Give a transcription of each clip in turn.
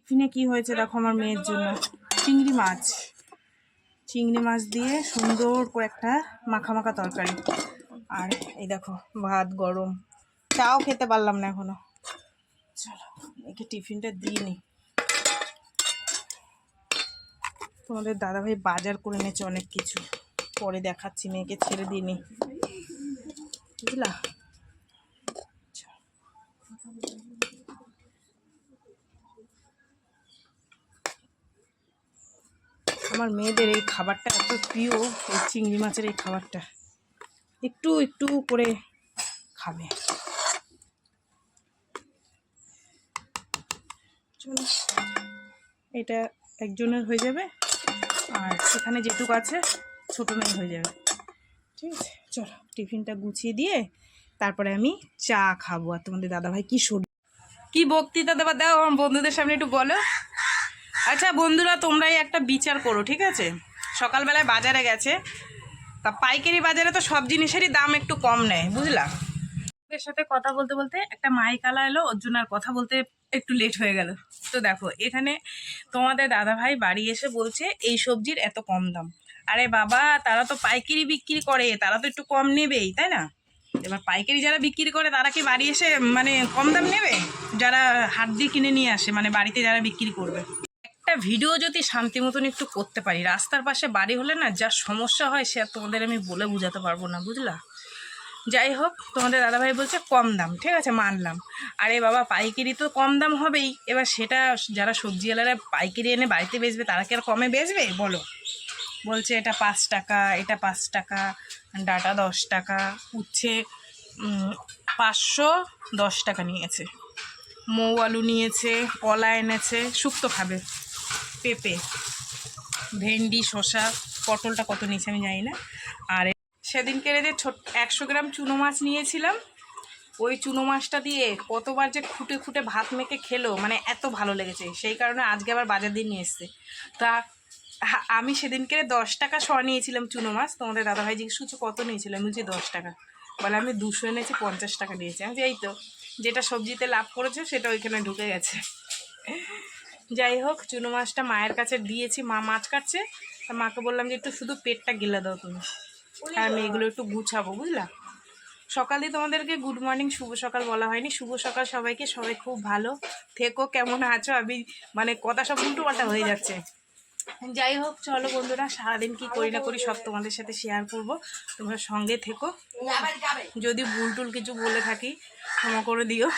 টিফিনে কি হয়েছে দেখো আমার মেয়ের জন্য, চিংড়ি মাছ দিয়ে সুন্দর করে একটা মাখা মাখা তরকারি। আর এই দেখো ভাত গরম, চাও খেতে পারলাম না এখনো। চলো একে টিফিনটা দিয়ে নি। তোমাদের দাদাভাই বাজার করে এনেছে অনেক কিছু, পরে দেখাচ্ছি, মেয়েকে ছেড়ে দিইনি, বুঝলা। আমার মেয়েদের এই খাবারটা এত প্রিয়, এই চিংড়ি মাছের এই খাবারটা একটু একটু করে খাবে। চলো এটা একজনের হয়ে যাবে, আর এখানে যেটুকু আছে ছোটো মেয়ে হয়ে যাবে, ঠিক আছে। চলো টিফিনটা গুছিয়ে দিয়ে তারপরে আমি চা খাবো। আর তোমাদের দাদাভাই কি বক্তৃতা দেবার দাও আমার বন্ধুদের সামনে একটু বলো। আচ্ছা বন্ধুরা, তোমরাই একটা বিচার করো, ঠিক আছে। সকালবেলায় বাজারে গেছে, তা পাইকারি বাজারে তো সব জিনিসেরই দাম একটু কম নেয়, বুঝলা। ওদের সাথে কথা বলতে বলতে একটা মাইকালা এলো, ওর জন্য আর কথা বলতে একটু লেট হয়ে গেল। তো দেখো এখানে তোমাদের দাদাভাই বাড়ি এসে বলছে এই সবজির এত কম দাম। আরে বাবা, তারা তো পাইকারি বিক্রি করে, তারা তো একটু কম নেবেই, তাই না। এবার পাইকারি যারা বিক্রি করে তারা কি বাড়ি এসে মানে কম দাম নেবে? যারা হাট দিয়ে কিনে নিয়ে আসে, মানে বাড়িতে যারা বিক্রি করবে। একটা ভিডিও যদি শান্তি মতন একটু করতে পারি, রাস্তার পাশে বাড়ি হলে না যা সমস্যা হয় সে তোমাদের আমি বলে বোঝাতে পারবো না, বুঝলা। যাই হোক, তোমাদের দাদাভাই বলছে কম দাম, ঠিক আছে মানলাম। আরে বাবা, পাইকারি তো কম দাম হবেই। এবার সেটা যারা সবজিওয়ালারা পাইকারি এনে বাড়িতে বেচবে তারা কি আর কমে বেচবে বলো। বলছে এটা 5 টাকা, এটা 5 টাকা, ডাটা 10 টাকা, উচ্ছে 510 টাকা নিয়েছে, মৌ আলু নিয়েছে, কলা এনেছে, শুক্তো খাবে, পেঁপে, ভেন্ডি, শসা, পটলটা কত নিয়েছে আমি জানি না। আর সেদিনকে যে 100 গ্রাম চুনো মাছ নিয়েছিলাম, ওই চুনো মাছটা দিয়ে কতবার যে খুঁটে খুঁটে ভাত মেখে খেলো, মানে এত ভালো লেগেছে, সেই কারণে আজকে আবার বাজার দিয়ে নিয়ে এসছে। তা আমি সেদিনকে 10 টাকা শ নিয়েছিলাম চুনো মাছ। তোমাদের দাদাভাই জিজ্ঞেস করছে কত নিয়েছিলাম, আমি বলছি 10 টাকা। বলে আমি 200 এনেছি, 50 টাকা নিয়েছি। আমি এই তো যেটা সবজিতে লাভ করেছে সেটা ওইখানে ঢুকে গেছে। যাই হোক, চুনো মাছটা মায়ের কাছে দিয়েছি, মা মাছ কাটছে। তা মাকে বললাম যে একটু শুধু পেটটা গিলে দাও তুমি, আর আমি এগুলো একটু গুছাবো, বুঝলা। সকালে তোমাদেরকে গুড মর্নিং, শুভ সকাল বলা হয়নি। শুভ সকাল সবাইকে, সবাই খুব ভালো থেকো। কেমন আছো? আমি মানে কথা সব উল্টো পাল্টা হয়ে যাচ্ছে। যাই হোক, চলো বন্ধুরা, সারাদিন কি করি না করি সব তোমাদের সাথে শেয়ার করব, তোমরা সঙ্গে থেকো। যদি ভুল টুল কিছু বলে থাকি ক্ষমা করে দিও,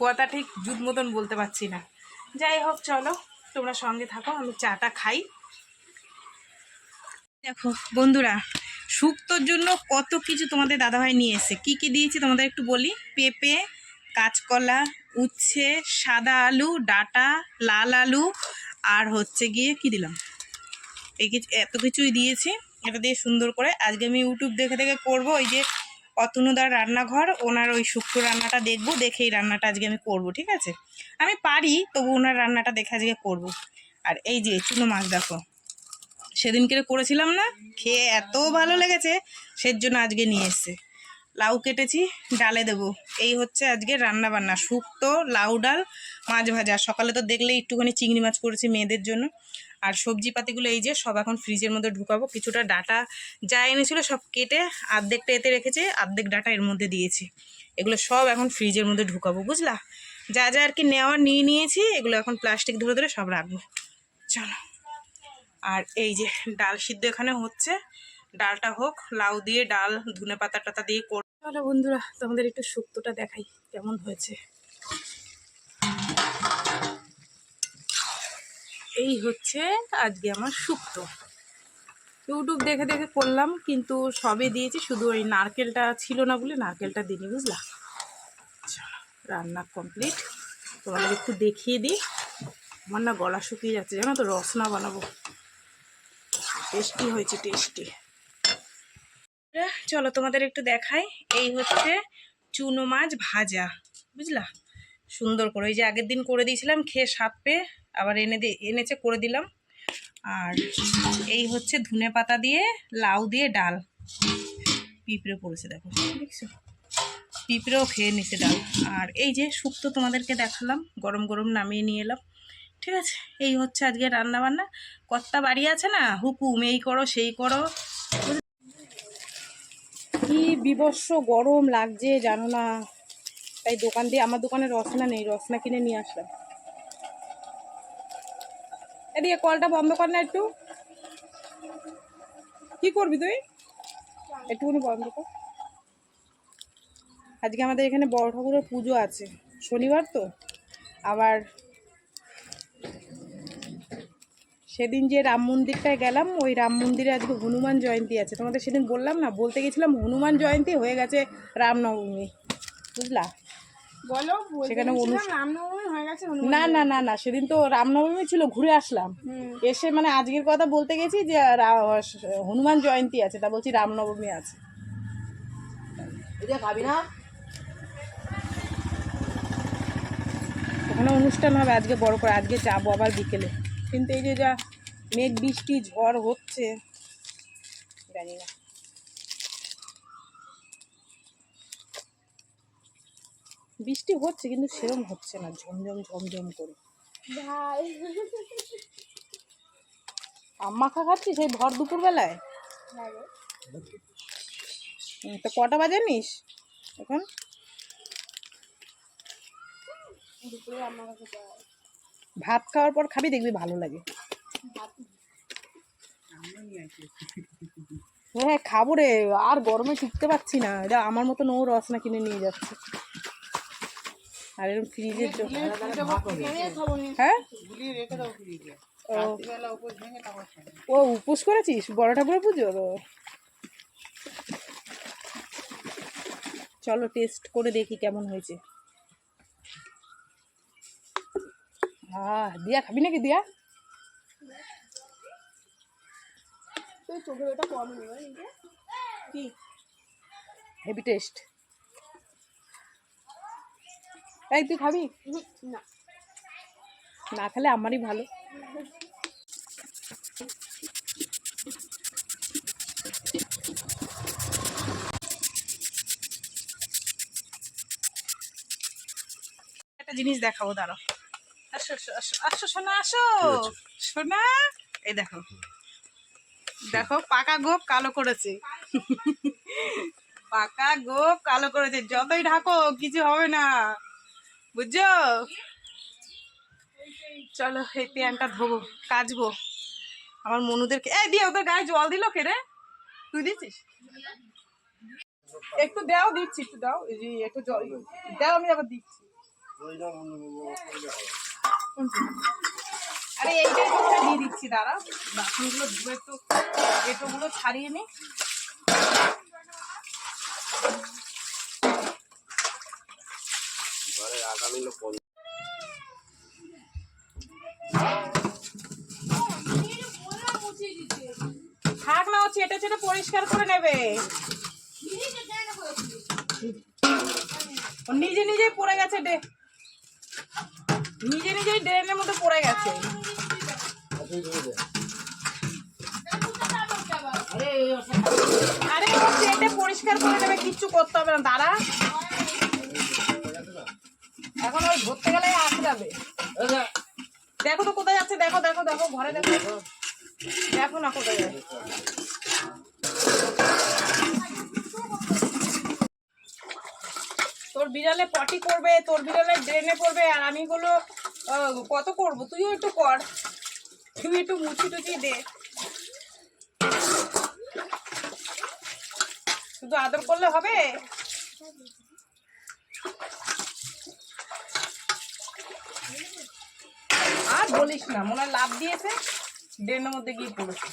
কথা ঠিক জুত মতন বলতে পারছি না। যাই হোক চলো তোমরা সঙ্গে থাকো, আমি চাটা খাই। দেখো বন্ধুরা, শুক্তোর জন্য কত কিছু তোমাদের দাদাভাই নিয়ে এসে, কি কি দিয়েছি তোমাদের একটু বলি। পেঁপে, কাঁচকলা, উচ্ছে, সাদা আলু, ডাটা, লাল আলু, আর হচ্ছে গিয়ে কি দিলাম, এই কিছু এত কিছুই দিয়েছি। এটা দিয়ে সুন্দর করে আজকে আমি ইউটিউব দেখে দেখে করবো। ওই যে অতনুদার রান্নাঘর, ওনার ওই শুক্তো রান্নাটা দেখবো, দেখে এই রান্নাটা আজকে আমি করবো, ঠিক আছে। আমি পারি, তবু ওনার রান্নাটা দেখে আজকে করবো। আর এই যে চুনো মাছ দেখো, সেদিনকে করেছিলাম না, খেয়ে এত ভালো লেগেছে, সেজন্য আজকে নিয়ে এসছে। লাউ কেটেছি, ডালে দেবো। এই হচ্ছে আজকে রান্না বান্না, শুক্তো, লাউ ডাল, মাছ ভাজা। সকালে তো দেখলে একটুখানি চিংড়ি মাছ করেছি মেয়েদের জন্য। আর সবজি পাতিগুলো এই যে সব এখন ফ্রিজের মধ্যে ঢুকাবো। কিছুটা ডাটা যা এনেছিল সব কেটে আর্ধেকটা এতে রেখেছে, অর্ধেক ডাটা এর মধ্যে দিয়েছি। এগুলো সব এখন ফ্রিজের মধ্যে ঢুকাবো, বুঝলা। যা যা আর কি নেওয়ার নিয়ে নিয়েছি, এগুলো এখন প্লাস্টিক ধরে ধরে সব রাখবো। চলো। আর এই যে ডাল সিদ্ধ এখানে হচ্ছে, ডালটা হোক, লাউ দিয়ে ডাল, ধনে পাতা টাতা দিয়ে করবো। চলো বন্ধুরা, তোমাদের একটু শুক্তোটা দেখাই কেমন হয়েছে। এই হচ্ছে আজকে আমার শুক্তো। ইউটিউব দেখে দেখে করলাম, কিন্তু সবই দিয়েছি, শুধু ওই নারকেলটা ছিল না বলে নারকেলটা দিইনি, বুঝলা। চলো রান্না কমপ্লিট, তোমাদের একটু দেখিয়ে দিই। আমার না গলা শুকিয়ে যাচ্ছে, জানো তো, রসনা বানাবো। টেস্টি হয়েছে, টেস্টি। চলো তোমাদের একটু দেখাই। এই হচ্ছে চুনো মাছ ভাজা, বুঝলা, সুন্দর করে। ওই যে আগের দিন করে দিয়েছিলাম, খেয়ে স্বাদ পেয়ে আবার এনেছে করে দিলাম। আর এই হচ্ছে ধনে পাতা দিয়ে লাউ দিয়ে ডাল, পিঁপড়ে পড়েছে দেখো, দেখছো। পিঁপড়েও খেয়ে নিছে ডাল। আর এই যে শুক্তো তোমাদেরকে দেখালাম, গরম গরম নামিয়ে নিয়ে এলাম। ঠিক আছে, এই হচ্ছে আজকে রান্না বান্না। কর্তা বাড়ি আছে না, হুকুম এই করো সেই করো। কি বিভৎস গরম লাগছে জানো না, তাই দোকান দিয়ে, আমার দোকানে রসনা নেই, রসনা কিনে নিয়ে আসলাম। এদিকে কলটা বন্ধ কর না একটু। কি করবি তুই? একটুখানি বন্ধ কর। আজকে আমাদের এখানে বড় ঠাকুরের পুজো আছে, শনিবার তো। আবার সেদিন যে রাম মন্দিরটায় গেলাম, ওই রাম মন্দিরে আজকে হনুমান জয়ন্তী আছে। তোমাদের সেদিন বললাম না, বলতে গেছিলাম হনুমান জয়ন্তী হয়ে গেছে রামনবমী, বুঝলা? বলো, সেখানে রামনবমী হয়ে গেছে। না না না না, সেদিন তো রামনবমী ছিল, ঘুরে আসলাম। এসে মানে আজকের কথা বলতে গেছি যে হনুমান জয়ন্তী আছে, তা বলছি রামনবমী আছে। খাবি না? ওখানে অনুষ্ঠান হবে আজকে বড় করে, আজকে যাবো আবার বিকেলে। কিন্তু এই যে যা মেঘ বৃষ্টি ঝড় হচ্ছে, জানি না। বৃষ্টি হচ্ছে কিন্তু সেরকম হচ্ছে না, ঝমঝম ঝমঝম করে। ভাই আম মাখা খাচ্ছি সেই ভর দুপুর বেলায়। তো কটা বাজে নিস এখন? দুপুরে আমার কাছে যাও। ভাত খাওয়ার পর খাবি, দেখবি ভালো লাগে। হ্যাঁ খাবো রে, আর গরমে টিকতে পারছি না। যা আমার মতো ও রসনা কিনে নিয়ে যাচ্ছে, আর এরকম ফ্রিজের জন্য। হ্যাঁ ও উপোস করেছিস বড় ঠাকুরের পুজো তো। চলো টেস্ট করে দেখি কেমন হয়েছে। দিয়া খাবি নাকি? দিয়া তুই চোখের ওটা কম নেবে কি হেভি টেস্ট। এই তুই খাবি? না, না খেলে আমারই ভালো। একটা জিনিস দেখাবো, দাঁড়াও। আসো আসো আসো আসো সোনা, আসো সোনা। এই দেখো, দেখো পাকা গোপ কালো করেছে। পাকা গোপ কালো করেছে, যতই ঢাকো কিছু হবে না, বুঝছো? চলো এই প্যানটা ধোবো, কাচবো। আমার মনুদেরকে এই দিয়ে, ওদের গায়ে জল দিল কে রে? তুই দিচ্ছিস? একটু দাও, দিচ্ছি, একটু দাও, এই যে একটু জল দাও, আমি আবার দিচ্ছি। আরে এইটাই তোমাকে দিয়ে দিচ্ছি, দাঁড়া। বাসনগুলো ধুয়ে একটু এটোগুলো ছাড়িয়ে নি। থাক না, হচ্ছে এটা সেটা পরিষ্কার করে নেবে। নিজে নিজেই পড়ে গেছে, নিজে নিজেই ড্রেনের মধ্যে পড়ে গেছে। আরে হচ্ছে এটা পরিষ্কার করে নেবে, কিচ্ছু করতে হবে না, দাঁড়া। এখন ওই ধরতে গেলে আসবে। দেখো তো কোথায় যাচ্ছে, দেখো দেখো দেখো, ঘরে দেখো, দেখো না কোথায় যাচ্ছে। তোর বিড়ালে পটি করবে, তোর বিড়ালে ড্রেনে পড়বে, আর আমি গুলো কত করব? তুইও একটু কর, তুই একটু মুছি টুচি দে। শুধু আদর করলে হবে? আর বলিস না, মনে হয় লাভ দিয়েছে, ড্রেনের মধ্যে গিয়ে পড়েছে।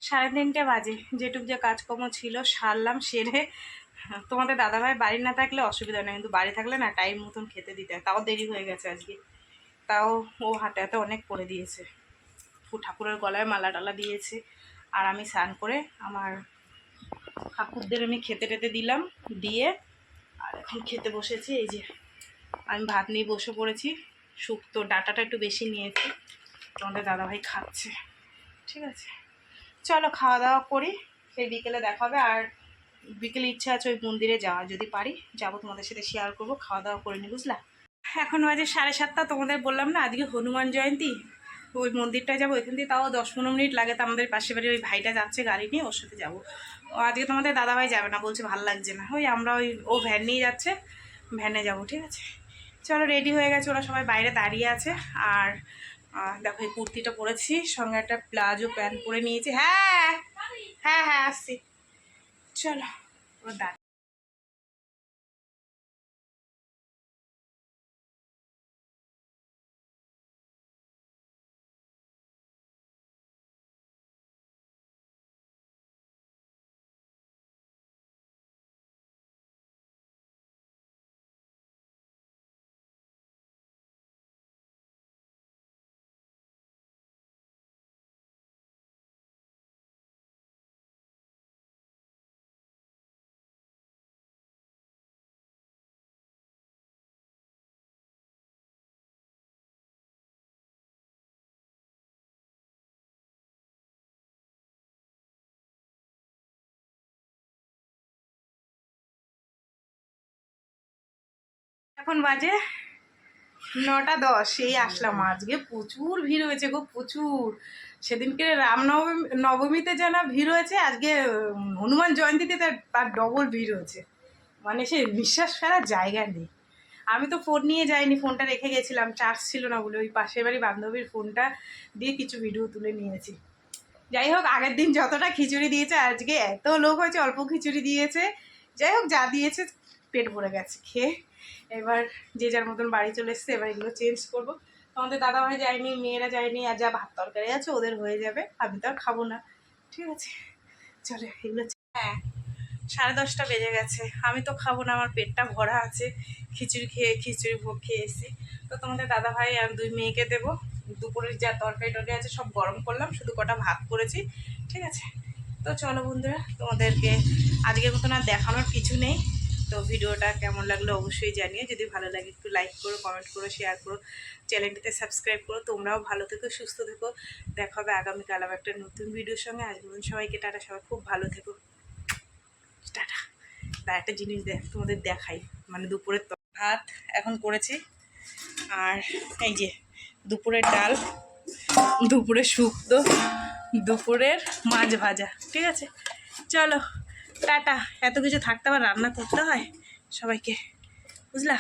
সাড়ে 3টে বাজে, যেটুক যে কাজকর্ম ছিল সারলাম, সেরে তোমাদের দাদাভাই বাড়ি না থাকলে অসুবিধা নেই, কিন্তু বাড়ি থাকলে না টাইম মতন খেতে দিতে হয়। তাও দেরি হয়ে গেছে আজকে, তাও ও হাতে হাতে অনেক করে দিয়েছে, ঠাকুরের গলায় মালা টালা দিয়েছে। আর আমি স্নান করে আমার ঠাকুরদের আমি খেতে টেতে দিলাম, দিয়ে আর এখন খেতে বসেছি। এই যে আমি ভাত নিয়ে বসে পড়েছি, শুক্তো ডাটাটা একটু বেশি নিয়েছি, তোমাদের দাদাভাই খাচ্ছে। ঠিক আছে, চলো খাওয়া দাওয়া করি, সেই বিকেলে দেখা হবে। আর বিকেলে ইচ্ছা আছে ওই মন্দিরে যাওয়া, যদি পারি যাবো, তোমাদের সাথে শেয়ার করবো। খাওয়া দাওয়া করে নি, বুঝলা? এখন বাজে 7:30, তোমাদের বললাম না আজকে হনুমান জয়ন্তী, ওই মন্দিরটায় যাবো। এখান থেকে তাও 10-15 মিনিট লাগে। তো আমাদের পাশে বাড়ি ওই ভাইটা যাচ্ছে গাড়ি নিয়ে, ওর সাথে যাবো। আজকে তোমাদের দাদাভাই যাবে না, বলছে ভালো লাগছে না। ওই আমরা ও ভ্যান নিয়ে যাচ্ছে, ভ্যানে যাবো। ঠিক আছে, চলো রেডি হয়ে গেছে, ওরা সবাই বাইরে দাঁড়িয়ে আছে। আর দেখো এই কুর্তিটা পরেছি, সঙ্গে একটা প্লাজো প্যান্ট পরে নিয়েছি। হ্যাঁ হ্যাঁ হ্যাঁ আসছি, চলো ওরা দাঁড়িয়ে। এখন বাজে 9:10, এই আসলাম। আজকে প্রচুর ভিড় হয়েছে গো, প্রচুর। সেদিনকে নবমীতে জানা ভিড় হয়েছে, আজকে হনুমান জয়ন্তীতে তার ডবল ভিড় হয়েছে। মানে সে বিশ্বাস করার জায়গা নেই। আমি তো ফোন নিয়ে যাইনি, ফোনটা রেখে গেছিলাম, চার্জ ছিল না বলে। ওই পাশের বাড়ি বান্ধবীর ফোনটা দিয়ে কিছু ভিডিও তুলে নিয়েছি। যাই হোক, আগের দিন যতটা খিচুড়ি দিয়েছে, আজকে এত লোক হয়েছে, অল্প খিচুড়ি দিয়েছে। যাই হোক, যা দিয়েছে পেট ভরে গেছে খেয়ে। এবার যে যার মতন বাড়ি চলে এসছে, এবার এগুলো চেঞ্জ করবো। আমাদের দাদাভাই যায়নি, মেয়েরা যায়নি, আর যা ভাত তরকারি আছে ওদের হয়ে যাবে, আমি তো আর খাবো না। ঠিক আছে, চলে এগুলো। হ্যাঁ, 10:30 বেজে গেছে, আমি তো খাবো না, আমার পেটটা ভরা আছে। খিচুড়ি ভোগ খেয়ে এসেছি। তো তোমাদের দাদাভাই আর দুই মেয়েকে দেবো। দুপুরের যা তরকারি টরকারি আছে সব গরম করলাম, শুধু কটা ভাত করেছি। ঠিক আছে, তো চলো বন্ধুরা, তোমাদেরকে আজকের মতন আর দেখানোর কিছু নেই। তো ভিডিওটা কেমন লাগলো অবশ্যই জানিয়ে, যদি ভালো লাগে একটু লাইক করো, কমেন্ট করো, শেয়ার করো, চ্যানেলটিতে সাবস্ক্রাইব করো। তোমরাও ভালো থেকো, সুস্থ থেকো। দেখা হবে আগামীকাল আবার একটা নতুন ভিডিওর সঙ্গে। আজ বলুন সবাইকে টাটা, সবাই খুব ভালো থেকো, টাটা। একটা জিনিস তোমাদের দেখাই, মানে দুপুরের ভাত এখন করেছি, আর এই যে দুপুরের ডাল, দুপুরের শুক্তো, দুপুরের মাছ ভাজা। ঠিক আছে, চলো টাটা। এত কিছু থাকতে আবার রান্না করতে হয় সবাইকে, বুঝলা?